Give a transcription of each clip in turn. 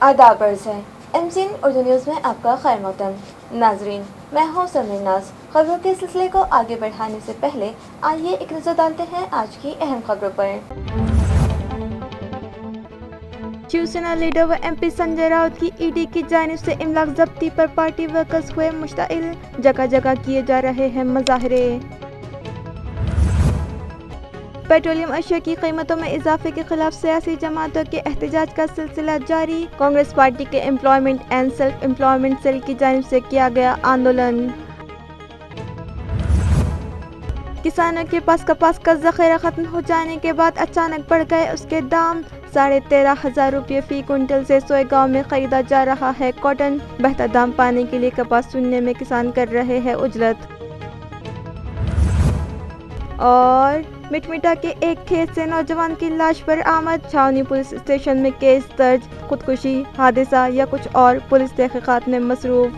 आदाब अर्ज़ है MCN उर्दू न्यूज़ में आपका खैर मक़दम। नाजरीन, मैं हूँ समीर नाज। खबरों के सिलसिले को आगे बढ़ाने से पहले आइए एक नज़र डालते हैं आज की अहम खबरों पर। शिवसेना लीडर व MP संजय राउत की ED की जानिब से इमलाक जब्ती पर पार्टी वर्कर्स हुए मुश्ताइल, जगह जगह किए जा रहे हैं मुजाहरे। पेट्रोलियम अशिया की कीमतों में इजाफे के खिलाफ सियासी जमातों के एहतजाज का सिलसिला जारी। कांग्रेस पार्टी के employment and self employment cell की जानिब से किया गया आंदोलन। किसानों के पास कपास का जखीरा खत्म हो जाने के बाद अचानक बढ़ गए उसके दाम। 13,500 रुपये फी क्विंटल से सोएगांव में खरीदा जा रहा है कॉटन। बेहतर दाम पाने के लिए कपास चुनने में किसान कर रहे हैं उजरत। और मिटमिटा के एक खेत से नौजवान की लाश पर आमद। छावनी पुलिस स्टेशन में केस दर्ज। खुदकुशी, हादसा या कुछ और, पुलिस तहकीकात में मसरूफ।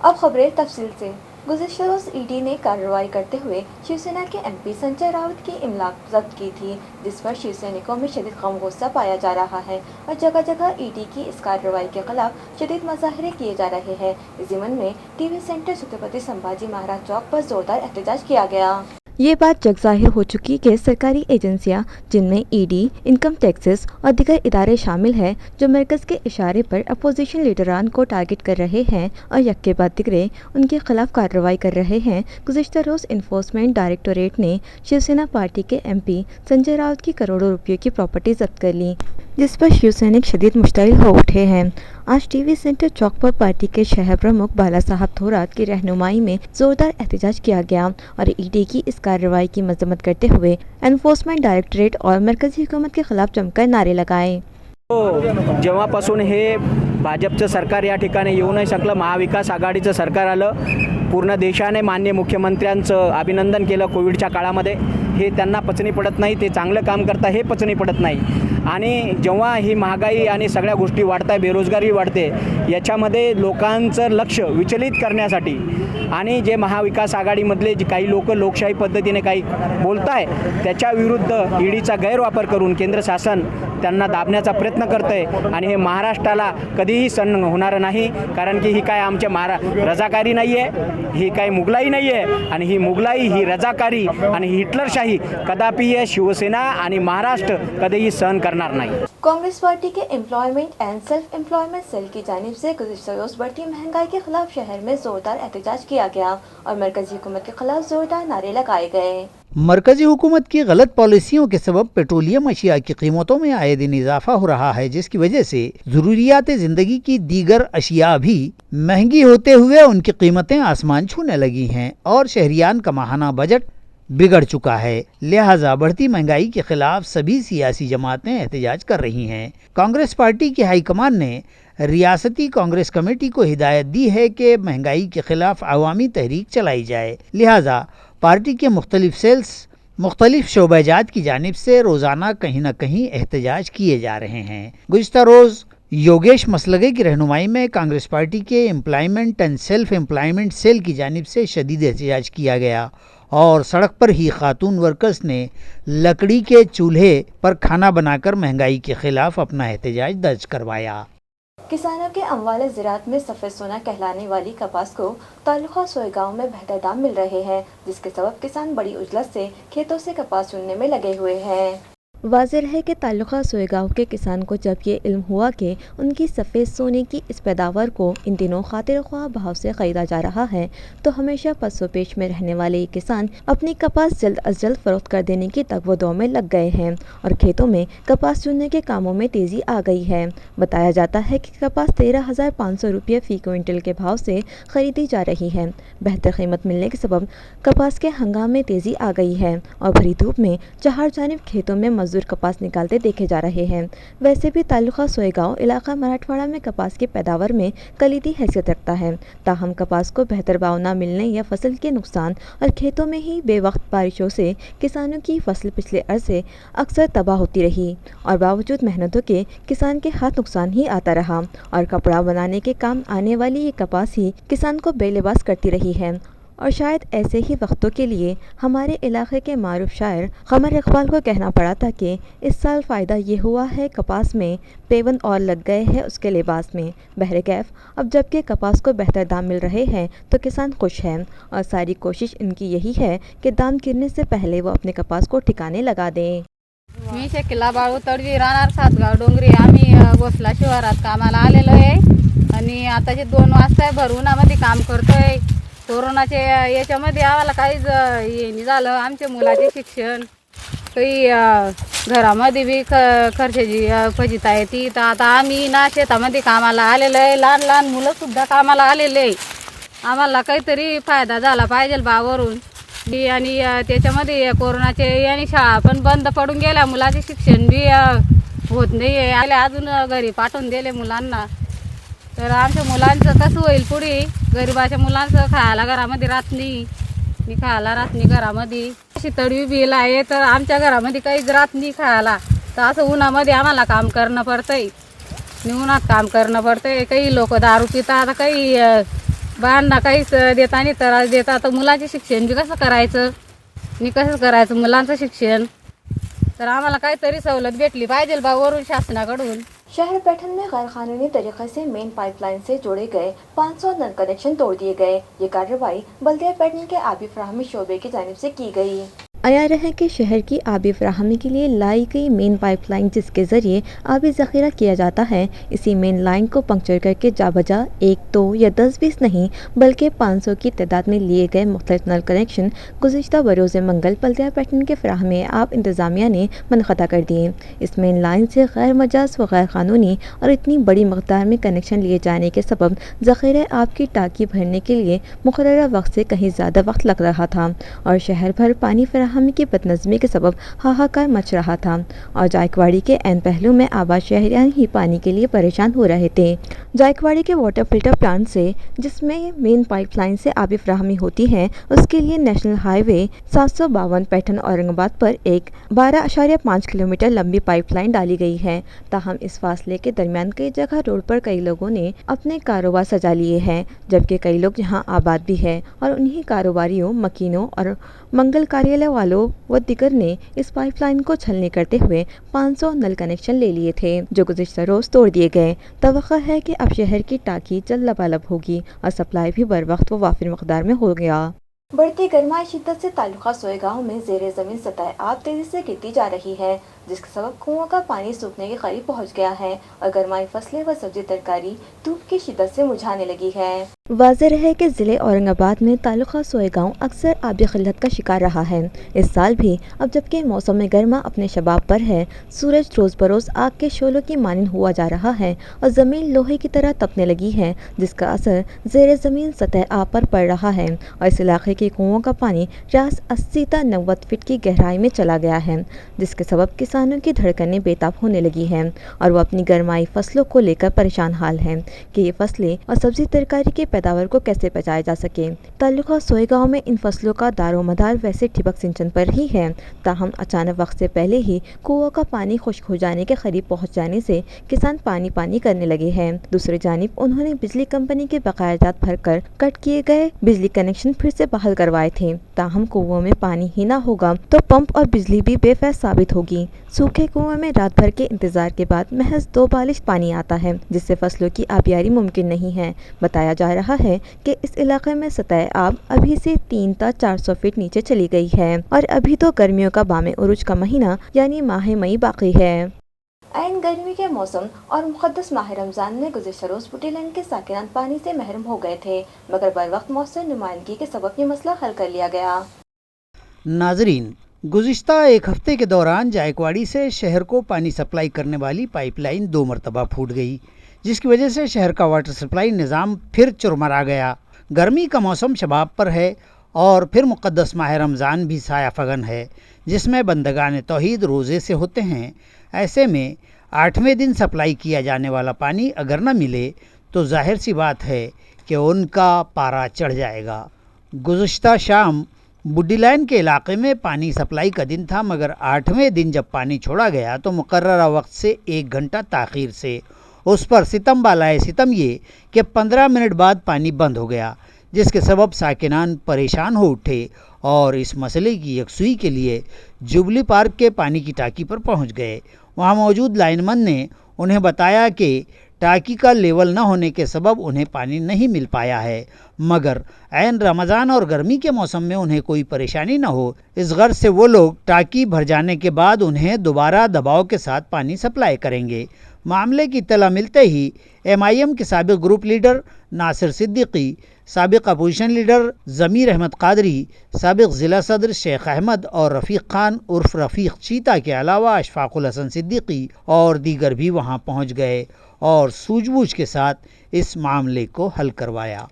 अब खबरें तफसील से। गुज़िश्ता रोज़ ED ने कार्रवाई करते हुए शिवसेना के MP संजय राउत की इमलाक जब्त की थी, जिस पर शिवसैनिकों में शदीद गम गुस्सा पाया जा रहा है और जगह जगह ED की इस कार्रवाई के खिलाफ शदीद मुजाहरे किए जा रहे हैं। इस ज़िमन में TV सेंटर छत्रपति संभाजी महाराज चौक पर जोरदार एहतजाज किया गया। ये बात जग जाहिर हो चुकी कि सरकारी एजेंसियां, जिनमें ED, इनकम टैक्सेस और दीगर इदारे शामिल हैं, जो मरकज़ के इशारे पर अपोजिशन लीडरान को टारगेट कर रहे हैं और यक्के बाद दिगरे उनके खिलाफ कार्रवाई कर रहे हैं। गुज़िश्ता रोज़ इन्फोर्समेंट डायरेक्टोरेट ने शिवसेना पार्टी के MP संजय राउत की करोड़ों रुपयों की प्रॉपर्टी जब्त कर ली, जिस पर शिवसैनिक शदीद मुश्ताइल हो उठे हैं। आज TV सेंटर चौक पर पार्टी के शहर प्रमुख बाला साहब थोरात की रहनुमाई में जोरदार एहतजाज किया गया और ED की इस कार्रवाई की मजम्मत करते हुए एनफोर्समेंट डायरेक्टोरेट और मरकजी हुकूमत के खिलाफ जमकर नारे लगाए। जेव्हापासून हे भाजपचं सरकार या ठिकाणी येऊ नाही शकलं, महाविकास आघाडीचं सरकार आलं, पूर्ण देशाने माननीय मुख्यमंत्र्यांचं अभिनंदन केलं कोविडच्या काळामध्ये। हे त्यांना पचनी पडत नाही, ते चांगलं काम करता हे पचनी पडत नाही। आणि जेव्हा ही महागाई आणि सगळ्या गोष्टी वाढत आहे, बेरोजगारी वाढते, याच्यामध्ये लोकांचं लक्ष विचलित करण्यासाठी आणि जे महाविकास आघाडीमधले जे काही लोक लोकशाही पद्धतीने काही बोलताय त्याच्या विरुद्ध EDचा गैरवापर करून केंद्र शासन त्यांना दाबण्याचा प्रयत्न करतंय आणि हे महाराष्ट्राला कधीही सहन होणार नाही। कारण की ही काय आमच्या रजाकारी नाही आहे, ही काय मुघलाई नाही आहे आणि ही मुघलाई, ही रजाकारी आणि हिटलरशाही कदापि शिवसेना आणि महाराष्ट्र कधीही सहन करणार नाही। कांग्रेस पार्टी के employment and self employment cell की जानिब से गुज़िश्ता रोज़ बढ़ती महंगाई के खिलाफ शहर में जोरदार एहतजाज किया गया और मरकजी हुकूमत के खिलाफ जोरदार नारे लगाए गए। मरकजी हुकूमत की गलत पॉलिसियों के सबब पेट्रोलियम अशिया की कीमतों में आए दिन इजाफा हो रहा है, जिसकी वजह से ज़रूरियात ज़िंदगी की दीगर अशिया भी महंगी होते हुए उनकी कीमतें आसमान छूने लगी हैं और शहरियान का माहाना बजट बिगड़ चुका है। लिहाजा बढ़ती महंगाई के खिलाफ सभी सियासी जमातें एहतजाज कर रही हैं। कांग्रेस पार्टी की हाईकमान ने रियासती कांग्रेस कमेटी को हिदायत दी है कि महंगाई के खिलाफ अवामी तहरीक चलाई जाए। लिहाजा पार्टी के मुख्तलिफ शोबाजात की जानिब से रोज़ाना कहीं न कहीं एहतजाज किए जा रहे हैं। गुज़िश्ता रोज़ योगेश मसलगे की रहनुमाई में कांग्रेस पार्टी के employment and self employment cell की जानिब से शदीद एहतजाज किया गया और सड़क पर ही खातून वर्कर्स ने लकड़ी के चूल्हे पर खाना बनाकर महंगाई के खिलाफ अपना एहतजाज दर्ज करवाया। किसानों के अमवाल ज़राअत में सफ़ेद सोना कहलाने वाली कपास को तालुका सोएगांव में बेहतर दाम मिल रहे हैं, जिसके सबब किसान बड़ी उजलत से खेतों से कपास चुनने में लगे हुए हैं। वाज़ेह है कि ताल्लुका सोएगांव के किसान को जब ये इल्म हुआ कि उनकी सफ़ेद सोने की इस पैदावार को इन दिनों खातिर ख्वाह भाव से ख़रीदा जा रहा है, तो हमेशा पसो पेश में रहने वाले ये किसान अपनी कपास जल्द अज जल्द फ़रोख्त कर देने की तगवदो में लग गए हैं और खेतों में कपास चुनने के कामों में तेज़ी आ गई है। बताया जाता है कि कपास 13,500 रुपये फ़ी क्विंटल के भाव से ख़रीदी जा रही है। बेहतर कीमत मिलने के सबब कपास के हंगाम में तेज़ी आ गई है और भरी धूप में चार जानिब खेतों में मजदूर कपास निकालते देखे जा रहे हैं। वैसे भी तालुका सोएगांव इलाका मराठवाड़ा में कपास की पैदावार में कलीदी हैसियत रखता है, ताहम कपास को बेहतर भाव न मिलने या फसल के नुकसान और खेतों में ही बेवक्त बारिशों से किसानों की फसल पिछले अरसे अक्सर तबाह होती रही और बावजूद मेहनतों के किसान के हाथ नुकसान ही आता रहा और कपड़ा बनाने के काम आने वाली ये कपास ही किसान को बेलिबास करती रही है اور شاید ایسے ہی وقتوں کے لیے ہمارے علاقے کے معروف شاعر قمر اقبال کو کہنا پڑا تھا کہ اس سال فائدہ یہ ہوا ہے کپاس میں، پیون اور لگ گئے ہیں اس کے لباس میں۔ بہرکیف اب جب کہ کپاس کو بہتر دام مل رہے ہیں تو کسان خوش ہیں، اور ساری کوشش ان کی یہی ہے کہ دام گرنے سے پہلے وہ اپنے کپاس کو ٹھکانے लगा दें। मी शेकिला बाळू तडवी राहणार सातगाव डोंगरी। आम्ही गोसला शिवारात कामाला आलेलो आहे आणि आताचे 2 वाजता भर उन्हामध्ये काम करतोय। कोरोनाचे याच्यामध्ये आम्हाला काहीच हे नाही झालं। आमच्या मुलाचे शिक्षण काही घरामध्ये बी खर्चाची फजिता आहे ती। तर आता आम्ही ना शेतामध्ये कामाला आलेलो आहे, लहान लहान मुलंसुद्धा कामाला आलेले आहे। आम्हाला काहीतरी फायदा झाला पाहिजे बावरून आणि त्याच्यामध्ये कोरोनाचे आणि शाळा पण बंद पडून गेल्या, मुलाचे शिक्षण बी होत नाही आहे। आले अजून घरी पाठवून दिले मुलांना, तर आमच्या मुलांचं कसं होईल पुढे? गरिबाच्या मुलांचं खायला घरामध्ये राहत नाही, खायला राहत नाही घरामध्ये। अशी तडवी बिल आहे तर आमच्या घरामध्ये काहीच राहत नाही खायला। तर असं उन्हामध्ये आम्हाला काम करणं पडतंय, उन्हात काम करणं पडतंय। काही लोक दारू पितात, काही बायांना काहीच देता नाही, त्रास देतात। तर मुलांचे शिक्षण बी कसं करायचं आणि कसं करायचं मुलांचं शिक्षण? तर आम्हाला काहीतरी सवलत भेटली पाहिजे बा वरून शासनाकडून। शहर पैठन में गैरकानूनी तरीके से मेन पाइपलाइन से जोड़े गए 500 नल कनेक्शन तोड़ दिए गए। ये कार्रवाई बल्दिया पैठन के आबी फराहमी शोबे की जानिब से की गई। आया है कि शहर की आबी फराहमी के लिए लाई गई मेन पाइपलाइन जिसके ज़रिए आबी ज़ख़ीरा किया जाता है, इसी मेन लाइन को पंक्चर करके जा बजा 1, 2 या 10-20 नहीं बल्कि 500 की तादाद में लिए गए मुख्तलिफ नल कनेक्शन गुज़िश्ता बरोज़ मंगल बल्दिया पैठन के फराहमी आब इंतज़ामिया ने मनक़ता कर दिए। इस मेन लाइन से गैर मजाज व गैर क़ानूनी और इतनी बड़ी मक़दार में कनेक्शन लिए जाने के सबब ज़ख़ीरा आब की टाँकी भरने के लिए मुक़र्ररा वक्त से कहीं ज़्यादा वक्त लग रहा था और शहर भर पानी फराहमी की बदनज़मी के सबब हाहाकार मच रहा था और जायकवाड़ी के ऐन पहलू में आबाद शहरियान ही पानी के लिए परेशान हो रहे थे। जायकवाड़ी के वाटर फिल्टर प्लांट से जिसमें मेन पाइपलाइन से आबी फराहमी होती है, उसके लिए नेशनल हाईवे 752 पैठन औरंगाबाद पर एक 12.5 किलोमीटर लंबी पाइपलाइन डाली गई है। ताहम इस फासले के दरमियान कई जगह रोड पर कई लोगों ने अपने कारोबार सजा लिए हैं, जबकि कई लोग यहाँ आबाद भी है और उन्हीं कारोबारियों, मकीनों और मंगल कार्यालय वालों व दिगर ने इस पाइपलाइन को छलनी करते हुए 500 नल कनेक्शन ले लिए थे, जो गुज़िश्ता रोज़ तोड़ दिए गए। तवक्को है कि अब शहर की टाँकी जल्द लबालब होगी और सप्लाई भी बर वक्त व वाफिर मकदार में हो गया। बढ़ती गर्माई शिद्दत से तालुका सोएगांव में ज़ेरे ज़मीन सतह आब तेज़ी से गिरती जा रही है, जिसके सबब कुओं का पानी सूखने के करीब पहुंच गया है और गर्माई फसलें व सब्जी तरकारी धूप की शिद्दत से मुरझाने लगी है। वाज़ेह है कि ज़िले औरंगाबाद में तालुका सोएगांव अक्सर आबी क़िल्लत का शिकार रहा है। इस साल भी अब जबकि मौसम गर्मा अपने शबाब पर है, सूरज रोज़ बरोज़ आग के शोलों की मानिंद हुआ जा रहा है और ज़मीन लोहे की तरह तपने लगी है, जिसका असर ज़ेरे ज़मीन सतह आब पर पड़ रहा है और इस इलाके के कुओं का पानी रास 80 ta 90 फीट की गहराई में चला गया है, जिसके सबब किसानों की धड़कनें बेताब होने लगी हैं और वो अपनी गर्माई फसलों को लेकर परेशान हाल हैं कि ये फसलें और सब्जी तरकारी के पैदावार को कैसे बचाया जा सके। तालुका सोएगांव में इन फसलों का दारोमदार वैसे ठिबक सिंचन पर ही है, ताहम अचानक वक्त से पहले ही कुओं का पानी खुश्क हो जाने के करीब पहुँच जाने से किसान पानी पानी करने लगे हैं। दूसरी जानिब उन्होंने बिजली कंपनी के बकाया जात भरकर कट किए गए बिजली कनेक्शन फिर से बहाल करवाए थे, ताहम कुओं में पानी ही ना होगा तो पंप और बिजली भी बेफैज साबित होगी। सूखे कुओं में रात भर के इंतजार के बाद महज 2 बालिश पानी आता है, जिससे फसलों की आबियारी मुमकिन नहीं है। बताया जा रहा है कि इस इलाके में सतह आब अभी से 3 ta 400 फीट नीचे चली गई है और अभी तो गर्मियों का बामे उरुज का महीना यानी माह मई बाकी है। ऐन गर्मी के मौसम और मुक़द्दस माह रमज़ान में गुज़िश्ता रोज़ बुटीलैंड के साकिनान पानी से महरूम हो गए थे, मगर बर वक्त मौसम नुमाइंदगी के सबब ये मसला हल कर लिया गया। नाजरीन, गुज़िश्ता एक हफ्ते के दौरान जायकवाड़ी से शहर को पानी सप्लाई करने वाली पाइपलाइन 2 मरतबा फूट गई, जिसकी वजह से शहर का वाटर सप्लाई निज़ाम फिर चुरमरा गया। गर्मी का मौसम शबाब पर है और फिर मुक़द्दस माह रमज़ान भी साया फगन है, जिसमें बंदगान तौहीद रोज़े से होते हैं। ऐसे में 8वें दिन सप्लाई किया जाने वाला पानी अगर न मिले तो जाहिर सी बात है कि उनका पारा चढ़ जाएगा। गुज़िश्ता शाम बुटीलैंड के इलाके में पानी सप्लाई का दिन था, मगर 8वें दिन जब पानी छोड़ा गया तो मुकर्ररा वक्त से 1 घंटा ताख़ीर से उस पर सितम बालाए सितम ये कि 15 मिनट बाद पानी बंद हो गया, जिसके सबब साकिनान परेशान हो उठे और इस मसले की यकसुई के लिए जुबली पार्क के पानी की टाकी पर पहुंच गए। वहां मौजूद लाइनमैन ने उन्हें बताया कि टाकी का लेवल न होने के सबब उन्हें पानी नहीं मिल पाया है, मगर ऐन रमज़ान और गर्मी के मौसम में उन्हें कोई परेशानी न हो, इस गर्ज से वो लोग टाकी भर जाने के बाद उन्हें दोबारा दबाव के साथ पानी सप्लाई करेंगे। मामले की इत्तला मिलते ही MIM के साबिक ग्रुप लीडर नासिर सिद्दीकी, साबिक अपोजिशन लीडर ज़मीर अहमद कादरी, साबिक ज़िला सदर शेख अहमद और रफ़ीक खान उर्फ रफ़ीक चीता के अलावा अशफाकुल हसन सिद्दीकी और दीगर भी वहां पहुंच गए और सूझबूझ के साथ इस मामले को हल करवाया।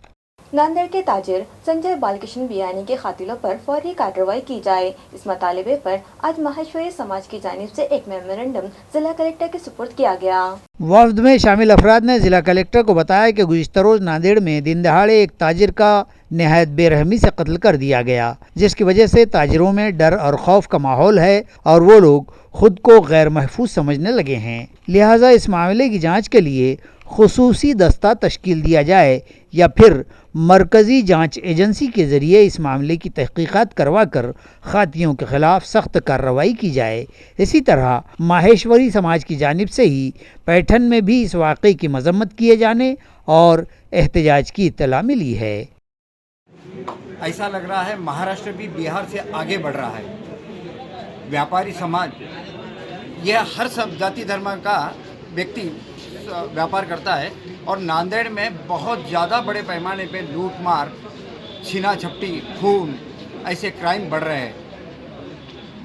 नांदेड़ के ताजिर संजय बालकृष्ण बियानी के कातिलों पर फौरी कार्रवाई की जाए, इस मतालिबे पर आज माहेश्वरी समाज की जानिब से एक मेमोरेंडम जिला कलेक्टर के सुपुर्द किया गया। वफ्द में शामिल अफराद ने जिला कलेक्टर को बताया कि गुज़िश्ता रोज नांदेड़ में दिन दहाड़े एक ताजिर का नहायत बेरहमी से कत्ल कर दिया गया, जिसकी वजह से ताजिरों में डर और खौफ का माहौल है और वो लोग खुद को गैर महफूज समझने लगे हैं। लिहाजा इस मामले की जांच के लिए खुसूसी दस्ता तश्कील दिया जाए या फिर मरकज़ी जांच एजेंसी के ज़रिए इस मामले की तहकीकात करवा कर खातियों के ख़िलाफ़ सख्त कार्रवाई की जाए। इसी तरह माहेश्वरी समाज की जानिब से ही पैठन में भी इस वाक़े की मजम्मत किए जाने और एहतजाज की इत्तला मिली है। ऐसा लग रहा है महाराष्ट्र भी बिहार से आगे बढ़ रहा है। व्यापारी समाज, यह हर सब जाति धर्म का व्यक्ति व्यापार करता है और नांदेड़ में बहुत ज़्यादा बड़े पैमाने पे लूट मार, छीना झपटी, खून, ऐसे क्राइम बढ़ रहे हैं।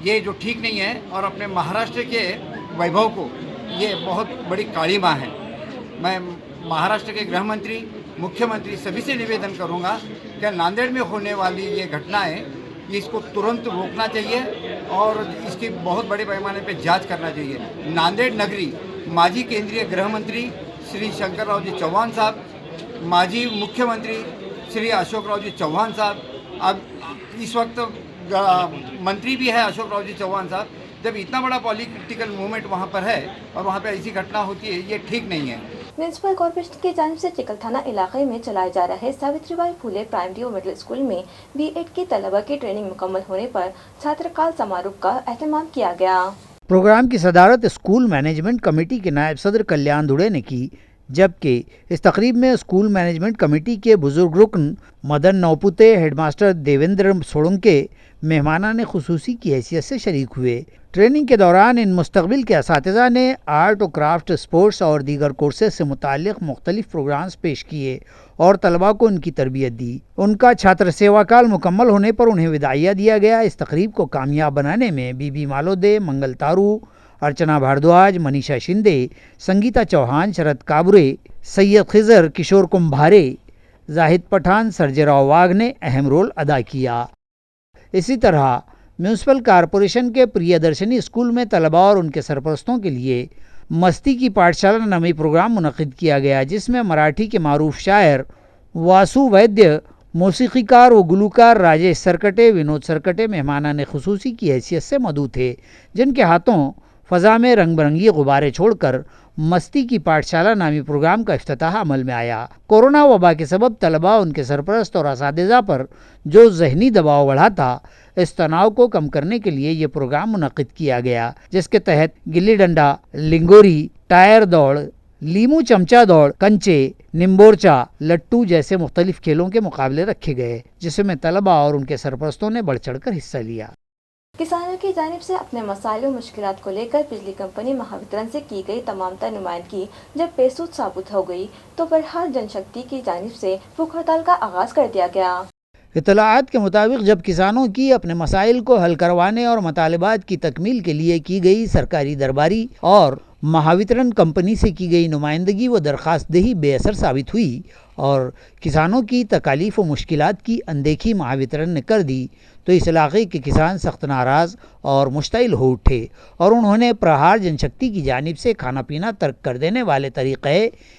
ये जो ठीक नहीं है और अपने महाराष्ट्र के वैभव को ये बहुत बड़ी कालिमा है। मैं महाराष्ट्र के गृह मंत्री, मुख्यमंत्री सभी से निवेदन करूंगा कि नांदेड़ में होने वाली ये घटनाएं इसको तुरंत रोकना चाहिए और इसकी बहुत बड़े पैमाने पे जांच करना चाहिए। नांदेड़ नगरी माजी केंद्रीय गृह मंत्री श्री शंकरराव जी चौहान साहब, माजी मुख्यमंत्री श्री अशोक राव जी चौहान साहब, अब इस वक्त मंत्री भी है अशोक राव जी चौहान साहब, जब इतना बड़ा पॉलिटिकल मूवमेंट वहाँ पर है और वहाँ पे ऐसी घटना होती है, ये ठीक नहीं है। म्यूनसिपल कॉर्पोरेशन की जानिब से चिकल थाना इलाके में चलाए जा रहे सावित्रीबाई फुले प्राइमरी और मिडिल स्कूल में B.Ed की तलबा की ट्रेनिंग मुकम्मल होने पर छात्रकाल समारोह का एहतमाम किया गया। प्रोग्राम की सदारत स्कूल मैनेजमेंट कमेटी के नायब सदर कल्याण दुड़े ने की, जबकि इस तकरीब में स्कूल मैनेजमेंट कमेटी के बुजुर्ग रुकन मदन नौपुते, हेडमास्टर देवेंद्र सोलंके मेहमानान खुसूसी की हैसियत से शरीक हुए। ट्रेनिंग के दौरान इन मुस्तकबिल के असातिज़ा ने आर्ट और क्राफ्ट, स्पोर्ट्स और दीगर कोर्सेज से मुताल्लिक़ मुख्तलिफ प्रोग्राम्स पेश किए और तलबा को उनकी तरबियत दी। उनका छात्र सेवा काल मुकम्मल होने पर उन्हें विदाइया दिया गया। इस तकरीब को कामयाब बनाने में बीबी मालोदे, मंगल तारू, अर्चना भारद्वाज, मनीषा शिंदे, संगीता चौहान, शरद काबरे, सैयद खिजर, किशोर कुंभारे, जाहिद पठान, सर्जेराव वाघ ने अहम रोल अदा किया। इसी तरह म्यूनसिपल कॉरपोरेशन के प्रियदर्शनी स्कूल में तलबा और उनके सरपरस्तों के लिए मस्ती की पाठशाला नामी प्रोग्राम मुनक़िद किया गया, जिसमें मराठी के मारूफ शायर वासु वैद्य, मौसीक़ीकार व गुलूकार राजेश सरकटे, विनोद सरकटे मेहमानान खुसूसी की हैसियत से मदऊ थे, जिनके हाथों फ़ज़ा में रंग बिरंगी गुब्बारे छोड़कर मस्ती की पाठशाला नामी प्रोग्राम का इफ्तिताह अमल में आया। कोरोना वबा के सबब तलबा, उनके सरपरस्त और असातिज़ा पर जो ज़हनी दबाव बढ़ा था, इस तनाव को कम करने के लिए ये प्रोग्राम मुनक़िद किया गया, जिसके तहत गिल्ली डंडा, लिंगोरी, टायर दौड़, लीमू चमचा दौड़, कंचे, निम्बोरचा, लट्टू जैसे मुख्तलिफ खेलों के मुकाबले रखे गए, जिसमें तलबा और उनके सरपरस्तों ने बढ़ चढ़ कर हिस्सा लिया। किसानों की जानिब से अपने मसाइलों मुश्किलात को लेकर बिजली कंपनी महावितरण से की गई तमाम तर नुमाइंदगी जब बेसूद साबित हो गई, तो बहरहाल जनशक्ति की जानिब से भूख हड़ताल का आगाज कर दिया गया। इत्तलाआत के मुताबिक जब किसानों की अपने मसाइल को हल करवाने और मतालिबात की तकमील के लिए की गई सरकारी दरबारी और महावितरण कंपनी से की गई नुमाइंदगी व दरख्वास्त दही बेअसर साबित हुई और किसानों की तकालीफ व मुश्किलात की अनदेखी महावितरण ने कर दी, तो इस इलाके के किसान सख्त नाराज़ और मुश्तइल हो उठे और उन्होंने प्रहार जनशक्ति की जानिब से खाना पीना तर्क कर देने वाले तरीक़े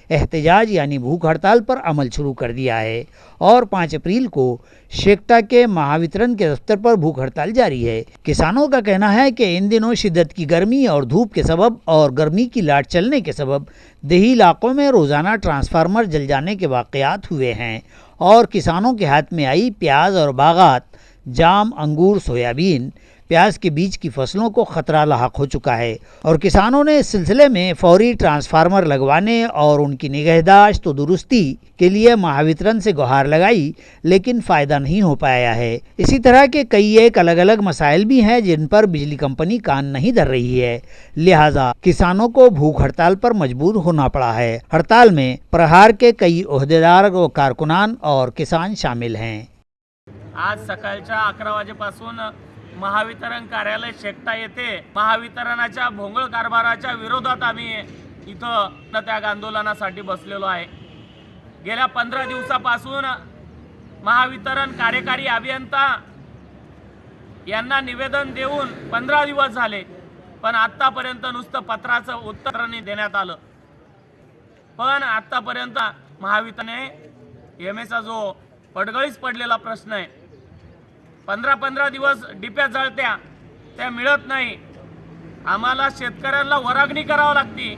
एहतजाज यानी भूख हड़ताल पर अमल शुरू कर दिया है और 5 अप्रैल को शेकटा के महावितरण के दफ्तर पर भूख हड़ताल जारी है। किसानों का कहना है कि इन दिनों शिद्दत की गर्मी और धूप के सबब और गर्मी अग्नि की लाट चलने के सबब देही इलाकों में रोज़ाना ट्रांसफार्मर जल जाने के वाक़यात हुए हैं और किसानों के हाथ में आई प्याज और बागात, जाम, अंगूर, सोयाबीन, प्याज के बीज की फसलों को खतरा लाहक हो चुका है और किसानों ने इस सिलसिले में फौरी ट्रांसफार्मर लगवाने और उनकी निगहदाश्त व दुरुस्ती के लिए महावितरण से गुहार लगाई, लेकिन फ़ायदा नहीं हो पाया है। इसी तरह के कई एक अलग अलग मसाइल भी हैं जिन पर बिजली कंपनी कान नहीं धर रही है, लिहाजा किसानों को भूख हड़ताल पर मजबूर होना पड़ा है। हड़ताल में प्रहार के कई ओहदेदार व कारकुनान और किसान शामिल हैं। आज सकाळच्या 11 वाजेपासून महावितरण कार्यालय शेकटा येथे महावितरणाच्या भोंगळ कारभाराच्या विरोधात आम्ही इथं त्याग आंदोलनासाठी बसलेलो आहे। गेल्या 15 दिवसापासून महावितरण कार्यकारी अभियंता यांना निवेदन देऊन 15 दिवस झाले, पण आतापर्यंत नुसतं पत्राचं उत्तर नाही देण्यात आलं। पण आतापर्यंत महावितरणाने एमएचा जो पडगळीच पडलेला प्रश्न आहे, 15 दिवस डिप्या जळत्या त्या मिळत नाही। आम्हाला शेतकऱ्यांना वरागणी करावं लागती,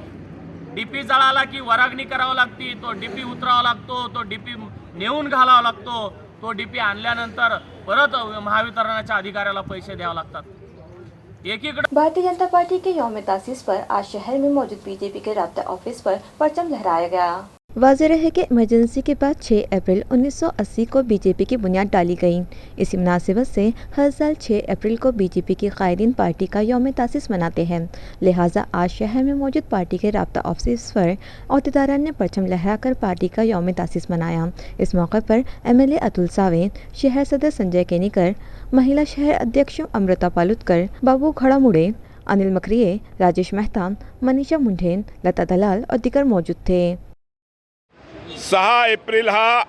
डीपी जळाला की वरागणी करावं लागती, तो डीपी उतरावा लागतो, तो डीपी नेऊन घालावा लागतो, तो डीपी आणल्यानंतर परत महावितरणाच्या अधिकाऱ्याला पैसे द्यावे लागतात। एकीकडे भारतीय जनता पार्टी के यौम तासीस पर आज शहर में मौजूद बीजेपी के राब्ता ऑफिस पर परचम लहराया गया। वाज़ेह है कि इमरजेंसी के बाद 6 अप्रैल 1980 को बीजेपी की बुनियाद डाली गई। इसी मुनासिबत से हर साल 6 अप्रैल को बीजेपी के कायदीन पार्टी का यौम तासीस मनाते हैं, लिहाजा आज शहर में मौजूद पार्टी के राब्ता ऑफिस पर अहदेदारान ने परचम लहराकर पार्टी का यौम तासीस मनाया। इस मौके पर MLA अतुल सावे, शहर सदर संजय केनीकर, महिला शहर अध्यक्ष अमृता पालुतकर, बाबू खड़ामुड़े, अनिल मकरिये, राजेश मेहता, मनीषा मुंढेन, लता दलाल और दीगर मौजूद थे। 6 एप्रिल हा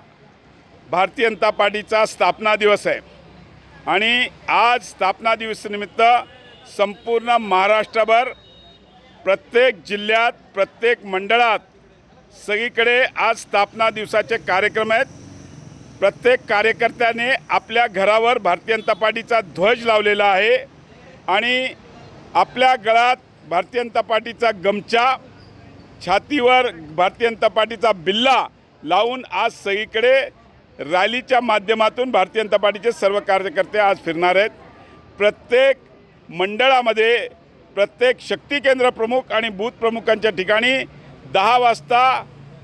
भारतीय जनता पार्टीचा स्थापना दिवस आहे आणि आज स्थापना दिवसानिमित्त संपूर्ण महाराष्ट्रभर प्रत्येक जिल्ह्यात प्रत्येक मंडळात सगळीकडे आज स्थापना दिवसाचे कार्यक्रम आहेत। प्रत्येक कार्यकर्त्याने आपल्या घरावर भारतीय जनता पार्टीचा ध्वज लावलेला आहे आणि आपल्या गळ्यात भारतीय जनता पार्टीचा गमछा, छातीवर भारतीय जनता पार्टीचा बिल्ला लावून आज सगळीकडे रॅलीच्या माध्यमातून भारतीय जनता पार्टीचे सर्व कार्यकर्ते आज फिरणार आहेत। प्रत्येक मंडळामध्ये प्रत्येक शक्ती केंद्र प्रमुख आणि बूथ प्रमुखांच्या ठिकाणी 10 वाजता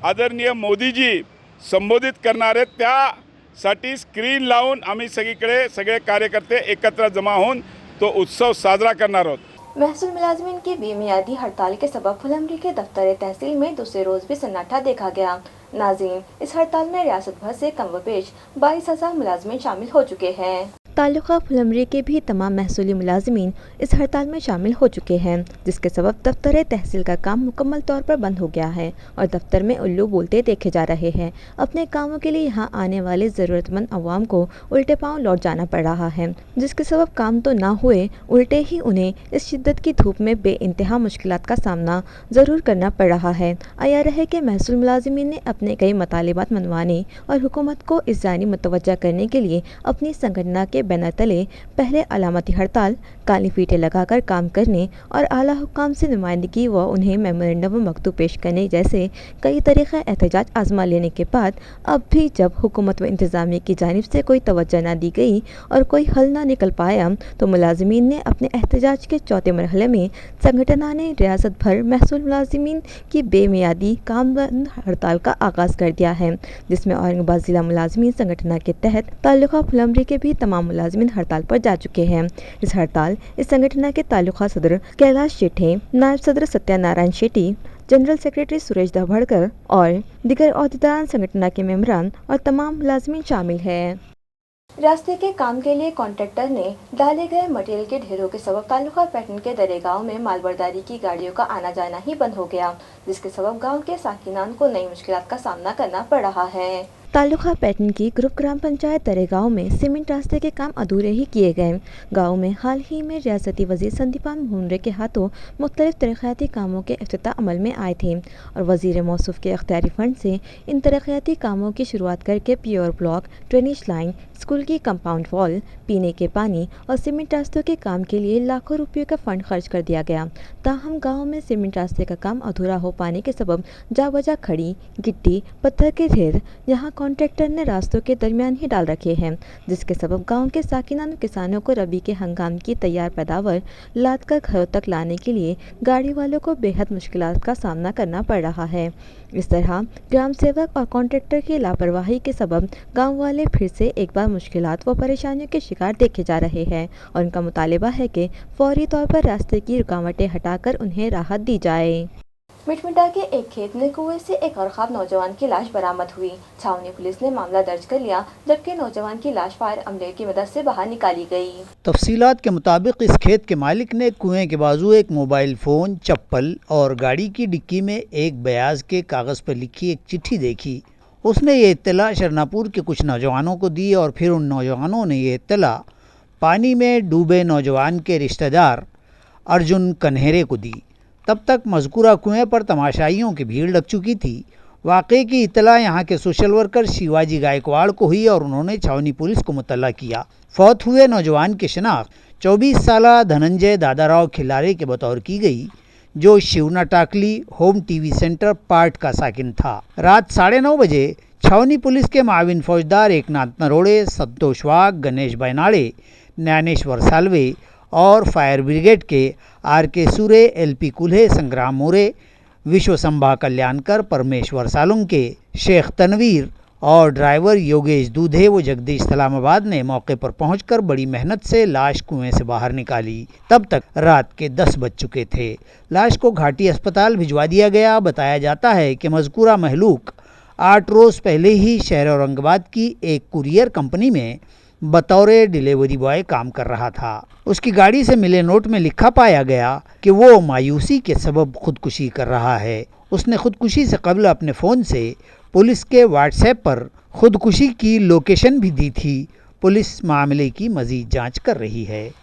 आदरणीय मोदीजी संबोधित करणार आहेत। त्यासाठी स्क्रीन लावून आम्ही सगळीकडे सगळे कार्यकर्ते एकत्र जमा होऊन तो उत्सव साजरा करणार आहोत। महसूल मुलाजमीन की बेमियादी हड़ताल के सबब फुलमरी के दफ्तर तहसील में दूसरे रोज भी सन्नाटा देखा गया। नाज़रीन, इस हड़ताल में रियासत भर से कम व बेश 22,000 मुलाजमीन शामिल हो चुके हैं। तालुका फुलमरी के भी तमाम महसूली मुलाजमीन इस हड़ताल में शामिल हो चुके हैं, जिसके सबब दफ्तर तहसील का काम मुकम्मल तौर पर बंद हो गया है और दफ्तर में उल्लू बोलते देखे जा रहे हैं। अपने कामों के लिए यहाँ आने वाले ज़रूरतमंद अवाम को उल्टे पाँव लौट जाना पड़ रहा है, जिसके सबब काम तो ना हुए उल्टे ही उन्हें इस शिद्दत की धूप में बेइंतहा मुश्किलात का सामना ज़रूर करना पड़ रहा है। आया है कि महसूल मुलाजमीन ने अपने कई मतालिबात मनवाने और हुकूमत को इस जानी मुतवज्जा करने के लिए अपनी संगठना के बैनर तले पहले अलामती हड़ताल, काली फीटें लगाकर काम करने और आला हुक्काम से नुमाइंदगी व उन्हें मेमोरेंडम व मकतूब पेश करने जैसे कई तरीक़े एहतजाज आजमा लेने के बाद अब भी जब हुकूमत व इंतज़ामिया की जानिब से कोई तवज्जो न दी गई और कोई हल न निकल पाया, तो मुलाजमीन ने अपने एहतजाज के चौथे मरहले में संगठना ने रियासत भर महसूल मुलाजमीन की बेमियादी काम बंद हड़ताल का आगाज़ कर दिया है, जिसमें औरंगाबाद ज़िला मुलाजमीन संगठना के तहत तालुका फुलमरी के भी तमाम मुलाजमीन हड़ताल पर जा चुके हैं। इस संगठन के तालुका सदर कैलाश शेठे, नायब सदर सत्यानारायण शेट्टी, जनरल सेक्रेटरी सुरेश धाभड़कर और दीगर अहदेदारान संगठन के मेंबरान और तमाम मुलाजमीन शामिल हैं। रास्ते के काम के लिए कॉन्ट्रैक्टर ने डाले गए मटेरियल के ढेरों के सबब तालुका पैटर्न के दरेगांव में मालबरदारी की गाड़ियों का आना जाना ही बंद हो गया। जिस के सबब गांव के साकिनान को नई मुश्किलात का सामना करना पड़ रहा है। तालुका पैटर्न की ग्रुप ग्राम पंचायत तरे गाँव में सीमेंट रास्ते के काम अधूरे ही किए गए। गाँव में हाल ही में रियासती वजीर संदीपान भुनरे के हाथों मुख्तलिफ तरक्याती कामों के इफ्तिताह अमल में आए थे और वजीर मौसूफ के अख्तियारी फंड से इन तरक्याती कामों की शुरुआत करके pure block, drainage line, school की कंपाउंड वॉल, पीने के पानी और सीमेंट रास्तों के काम के लिए लाखों रुपयों का फंड खर्च कर दिया गया। ताहम गाँव में सीमेंट रास्ते का काम अधूरा हो पाने के सबब जा बजा खड़ी गिट्टी पत्थर के ढेर यहाँ कॉन्ट्रैक्टर ने रास्तों के दरमियान ही डाल रखे हैं, जिसके सबब गांव के साकिनान किसानों को रबी के हंगाम की तैयार पैदावार लाद कर घरों तक लाने के लिए गाड़ी वालों को बेहद मुश्किलात का सामना करना पड़ रहा है। इस तरह ग्राम सेवक और कॉन्ट्रैक्टर की लापरवाही के सबब गांव वाले फिर से एक बार मुश्किलात व परेशानियों के शिकार देखे जा रहे हैं और उनका मुतालिबा है कि फौरी तौर पर रास्ते की रुकावटें हटाकर उन्हें राहत दी जाए। मिटमिटा के एक खेत में कुएं से एक गरकाब नौजवान की लाश बरामद हुई। छावनी पुलिस ने मामला दर्ज कर लिया, जबकि नौजवान की लाश फायर अमले की मदद से बाहर निकाली गई। तफसीलात के मुताबिक इस खेत के मालिक ने कुएं के बाजू एक मोबाइल फ़ोन, चप्पल और गाड़ी की डिक्की में एक बयाज के कागज़ पर लिखी एक चिट्ठी देखी। उसने ये इत्तला शरनापुर के कुछ नौजवानों को दी और फिर उन नौजवानों ने ये इत्तला पानी में डूबे नौजवान के रिश्तेदार अर्जुन कन्हेरे को दी। तब तक मज़कूरा कुएं पर तमाशाइयों की भीड़ लग चुकी थी। वाक़े की इत्तला यहाँ के सोशल वर्कर शिवाजी गायकवाड़ को हुई और उन्होंने छावनी पुलिस को मुतल्ला किया। फौत हुए नौजवान की शिनाख्त 24 साला धनंजय दादाराव खिलारे के बतौर की गई, जो शिवना टाकली होम टीवी सेंटर पार्ट का साकिन था। रात 9:30 बजे छावनी पुलिस के माविन फौजदार एकनाथ नरोड़े, संतोष वाघ, गणेश बैनाड़े, ज्ञानेश्वर सालवे और फायर ब्रिगेड के आर.के. सूरे, एल.पी. कुल्हे, संग्राम मोरे, विश्व संभा कल्याणकर, परमेश्वर सालुंके, शेख तनवीर और ड्राइवर योगेश दूधे व जगदीश सलामाबाद ने मौके पर पहुंचकर बड़ी मेहनत से लाश कुएं से बाहर निकाली। तब तक रात के 10 बज चुके थे। लाश को घाटी अस्पताल भिजवा दिया गया। बताया जाता है कि मज़कूरा महलूक 8 रोज़ पहले ही शहर औरंगाबाद की एक कुरियर कंपनी में बतौर डिलीवरी बॉय काम कर रहा था। उसकी गाड़ी से मिले नोट में लिखा पाया गया कि वो मायूसी के सबब खुदकुशी कर रहा है। उसने खुदकुशी से कबल अपने फ़ोन से पुलिस के व्हाट्सएप पर खुदकुशी की लोकेशन भी दी थी। पुलिस मामले की मज़ीद जांच कर रही है।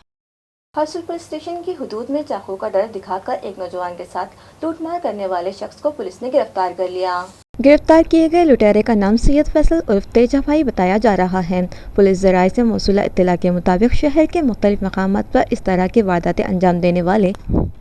हरसुल पुलिस स्टेशन की हुदूद में चाकू का डर दिखाकर एक नौजवान के साथ लूटमार करने वाले शख्स को पुलिस ने गिरफ्तार कर लिया। गिरफ्तार किए गए लुटेरे का नाम सैयद फैसल उर्फ तेजा भाई बताया जा रहा है। पुलिस ज़राए से मौसूला इत्तला के मुताबिक शहर के मुख्तलिफ मकामात पर इस तरह की वारदातें अंजाम देने वाले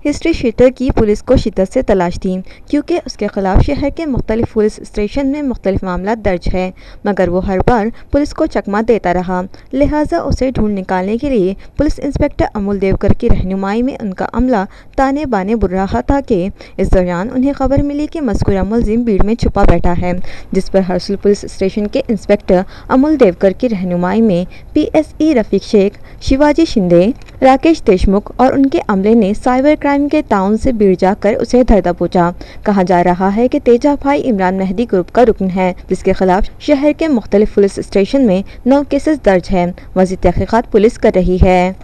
हिस्ट्री शीटर की पुलिस को शिद्दत से तलाश थी, क्योंकि उसके खिलाफ शहर के मुख्तलिफ पुलिस स्टेशन में मुख्तलिफ मामला दर्ज है, मगर वो हर बार पुलिस को चकमा देता रहा। लिहाजा उसे ढूंढ निकालने के लिए पुलिस इंस्पेक्टर अमूल देवकर की रहनुमाई में उनका अमला ताने बाने बुर रहा था कि इस दौरान उन्हें खबर मिली कि मज़कूरा मुलजिम भीड़ में छुपा बैठा है, जिस पर हरसुल पुलिस स्टेशन के इंस्पेक्टर अमूल देवकर की रहनुमाई में PSE रफीक शेख, शिवाजी शिंदे, राकेश देशमुख और उनके अमले ने साइबर क्राइम के ताउन से भीड़ जाकर उसे धर दबोचा। कहा जा रहा है कि तेजा भाई इमरान मेहदी ग्रुप का रुकन है, जिसके खिलाफ शहर के मुख्तलिफ पुलिस स्टेशन में 9 केसेस दर्ज हैं। मज़ीद तहकीकात पुलिस कर रही है।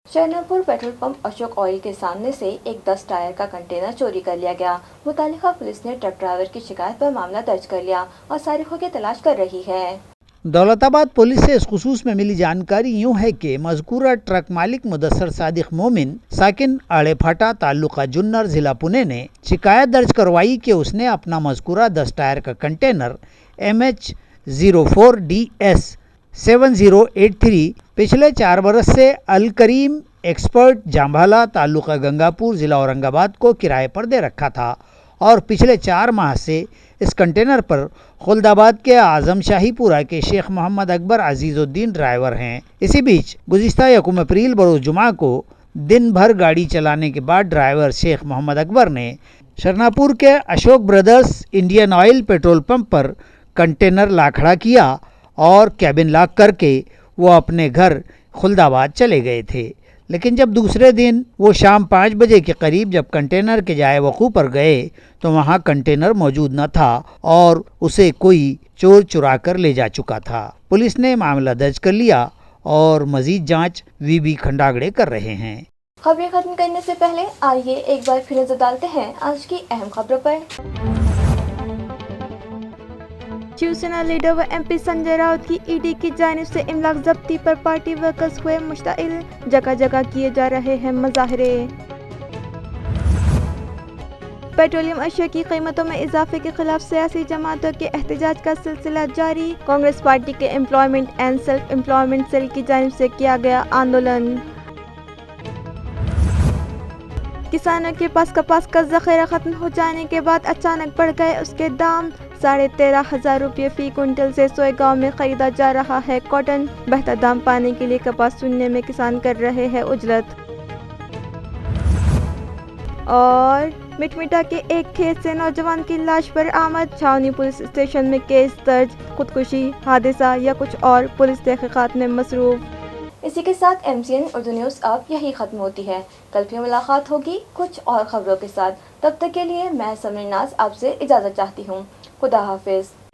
शहनापुर पेट्रोल पंप अशोक ऑयल के सामने से एक 10 टायर का कंटेनर चोरी कर लिया गया। मुतालिका पुलिस ने ट्रक ड्राइवर की शिकायत पर मामला दर्ज कर लिया और सारिकों की तलाश कर रही है। दौलताबाद पुलिस से इस खुसूस में मिली जानकारी यूँ है कि मज़कूरा ट्रक मालिक मुदस्सर सादिक मोमिन साकिन आड़े फाटा ताल्लुका जुन्नर ज़िला पुणे ने शिकायत दर्ज करवाई कि उसने अपना मज़कूरा 10 टायर का कंटेनर MH04DS 7083 पिछले 4 बरस से अल करीम एक्सपर्ट जाम्भाला ताल्लुका गंगापुर ज़िला औरंगाबाद को किराए पर दे रखा था और पिछले 4 माह से इस कंटेनर पर खुलदाबाद के आज़म शाहीपुरा के शेख मोहम्मद अकबर अजीज़ुद्दीन ड्राइवर हैं। इसी बीच गुज़िश्ता 1 अप्रैल बरोज़ जुमा को दिन भर गाड़ी चलाने के बाद ड्राइवर शेख मोहम्मद अकबर ने शरनापुर के Ashok brothers Indian oil petrol pump पर कंटेनर ला खड़ा किया और कैबिन लॉक करके वो अपने घर खुलदाबाद चले गए थे। लेकिन जब दूसरे दिन वो शाम 5 बजे के करीब जब कंटेनर के जाए वक़ू पर गए तो वहाँ कंटेनर मौजूद न था और उसे कोई चोर चुरा कर ले जा चुका था। पुलिस ने मामला दर्ज कर लिया और मज़ीद जांच VB खंडागड़े कर रहे हैं। खबरें खत्म करने से पहले आइए एक बार फिर नजर डालते हैं आज की अहम खबरों पर। शिवसेना लीडर व एमपी संजय राउत की ईडी की जानिब से इमलाक जब्ती पर पार्टी वर्कर्स हुए मुश्ताइल, जगह जगह किए जा रहे हैं मुजाहरे। पेट्रोलियम अशिया की कीमतों में इजाफे के खिलाफ सियासी जमातों के एहतजाज का सिलसिला जारी, कांग्रेस पार्टी के employment and self employment cell की जानिब से किया गया आंदोलन। किसानों के पास कपास का जखीरा खत्म हो जाने के बाद अचानक बढ़ गए उसके दाम, 13,500 रुपये फी कुंटल से सोएगांव में खरीदा जा रहा है कॉटन। बेहतर दाम पाने के लिए कपास चुनने में किसान कर रहे हैं उजरत। और मिटमिटा के एक खेत से नौजवान की लाश पर आमद, छावनी पुलिस स्टेशन में केस दर्ज, खुदकुशी, हादसा या कुछ और, पुलिस तहकीकात में मसरूफ। इसी के साथ MCN उर्दू न्यूज़ अब यही ख़त्म होती है। कल फिर मुलाकात होगी कुछ और ख़बरों के साथ। तब तक के लिए मैं समरीन नाज आपसे इजाज़त चाहती हूँ। खुदा हाफिज़।